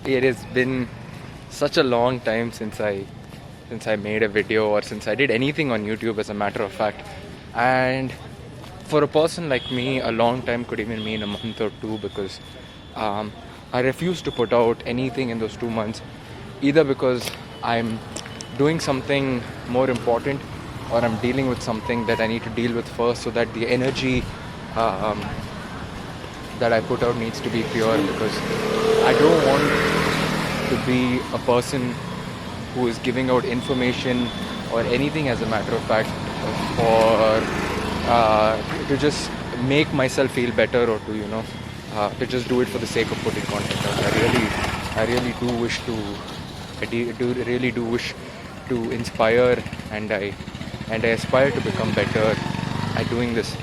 It has been such a long time since I made a video or since I did anything on YouTube, as a matter of fact. And for a person like me, a long time could even mean a month or two, because um, I refuse to put out anything in those 2 months, either because I'm doing something more important, or I'm dealing with something that I need to deal with first, so that the energy um, that I put out needs to be pure, because I don't want to be a person who is giving out information or anything, as a matter of fact, or to just make myself feel better, or to just do it for the sake of putting content out. I really do wish to, really do wish to inspire, and I aspire to become better at doing this.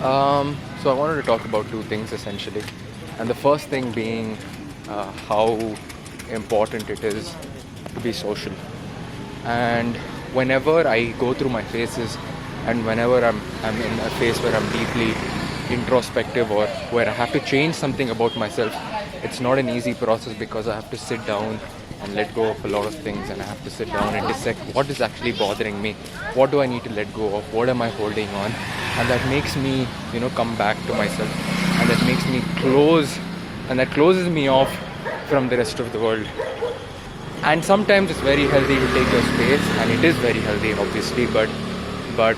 So I wanted to talk about two things essentially, and the first thing being how important it is to be social. And whenever I go through my phases, and whenever I'm in a phase where I'm deeply introspective, or where I have to change something about myself, it's not an easy process, because I have to sit down and let go of a lot of things, and I have to sit down and dissect what is actually bothering me, what do I need to let go of, what am I holding on, and that makes me come back to myself, and that makes me close, and that closes me off from the rest of the world. And sometimes it's very healthy to take your space, and it is very healthy obviously, but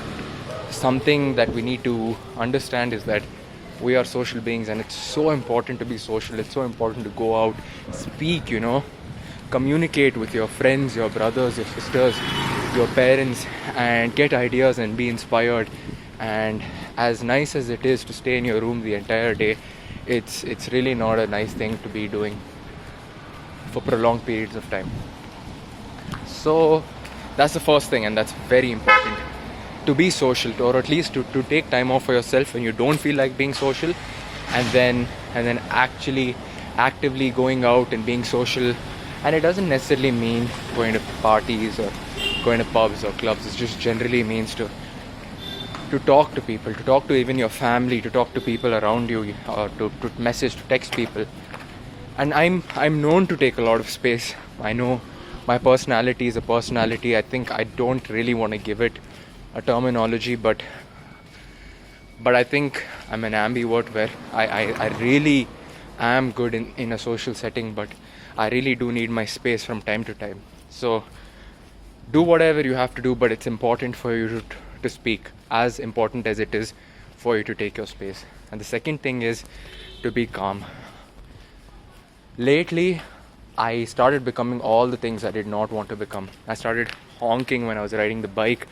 something that we need to understand is that we are social beings, and it's so important to be social. It's so important to go out, speak, communicate with your friends, your brothers, your sisters, your parents, and get ideas and be inspired. And as nice as it is to stay in your room the entire day, it's really not a nice thing to be doing for prolonged periods of time. So that's the first thing, and that's very important, to be social, or at least to take time off for yourself when you don't feel like being social, and then actually actively going out and being social. And it doesn't necessarily mean going to parties or going to pubs or clubs. It just generally means to talk to people, to talk to even your family, to talk to people around you, or to message, to text people. And I'm known to take a lot of space. I know my personality is a personality. I think I don't really want to give it a terminology, but I think I'm an ambivert, where I really am good in a social setting, but I really do need my space from time to time. So do whatever you have to do, but it's important for you to speak, as important as it is for you to take your space. And the second thing is to be calm. Lately, I started becoming all the things I did not want to become. I started honking when I was riding the bike.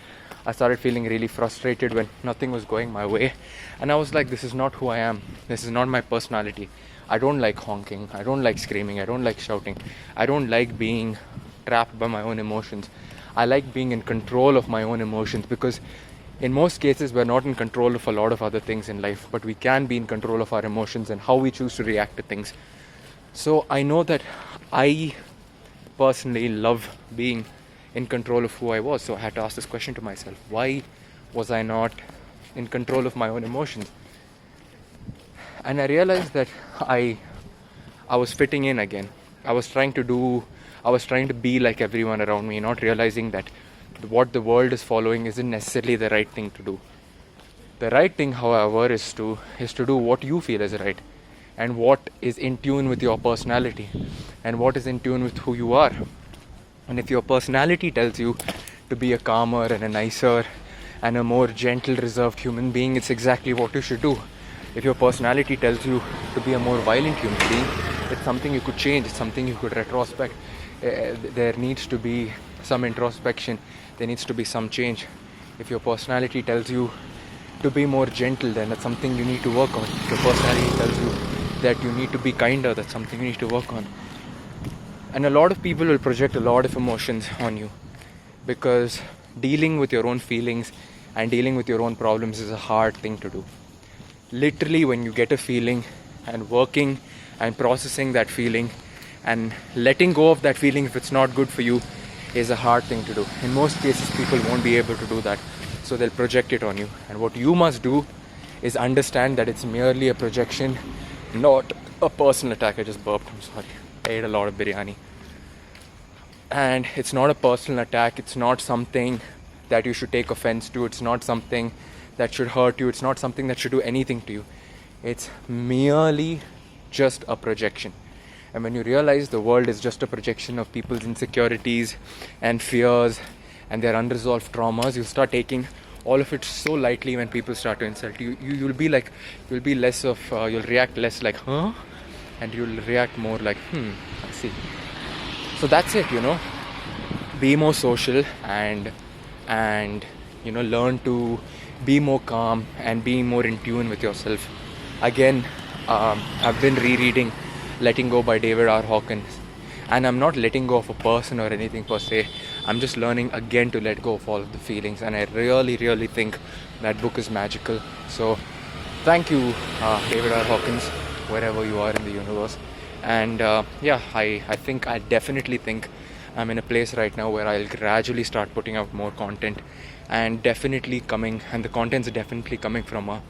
I started feeling really frustrated when nothing was going my way. And I was like, this is not who I am. This is not my personality. I don't like honking. I don't like screaming. I don't like shouting. I don't like being trapped by my own emotions. I like being in control of my own emotions, because in most cases we're not in control of a lot of other things in life, but we can be in control of our emotions and how we choose to react to things. So I know that I personally love being in control of who I was. So I had to ask this question to myself: why was I not in control of my own emotions? And I realized that I was fitting in again. I was trying to be like everyone around me, not realizing that what the world is following isn't necessarily the right thing to do. The right thing, however, is to do what you feel is right, and what is in tune with your personality, and what is in tune with who you are. And if your personality tells you to be a calmer and a nicer and a more gentle, reserved human being, it's exactly what you should do. If your personality tells you to be a more violent human being, it's something you could change, it's something you could retrospect. There needs to be some introspection, there needs to be some change. If your personality tells you to be more gentle, then that's something you need to work on. If your personality tells you that you need to be kinder, that's something you need to work on. And a lot of people will project a lot of emotions on you, because dealing with your own feelings and dealing with your own problems is a hard thing to do. Literally, when you get a feeling, and working and processing that feeling and letting go of that feeling if it's not good for you is a hard thing to do. In most cases, people won't be able to do that, so they'll project it on you. And what you must do is understand that it's merely a projection, not a personal attack. I just burped. I'm sorry. I ate a lot of biryani. And it's not a personal attack. It's not something that you should take offense to. It's not something that should hurt you. It's not something that should do anything to you. It's merely just a projection. And when you realize the world is just a projection of people's insecurities and fears and their unresolved traumas, you start taking all of it so lightly. When people start to insult you, you'll be less of, you'll react less like, huh? And you'll react more like, I see. So that's it, be more social and learn to be more calm and be more in tune with yourself. Again, I've been rereading Letting Go by David R. Hawkins, and I'm not letting go of a person or anything per se. I'm just learning again to let go of all of the feelings, and I really, really think that book is magical. So thank you, David R. Hawkins, wherever you are in the universe. And I definitely think I'm in a place right now where I'll gradually start putting out more content, and the content's definitely coming from a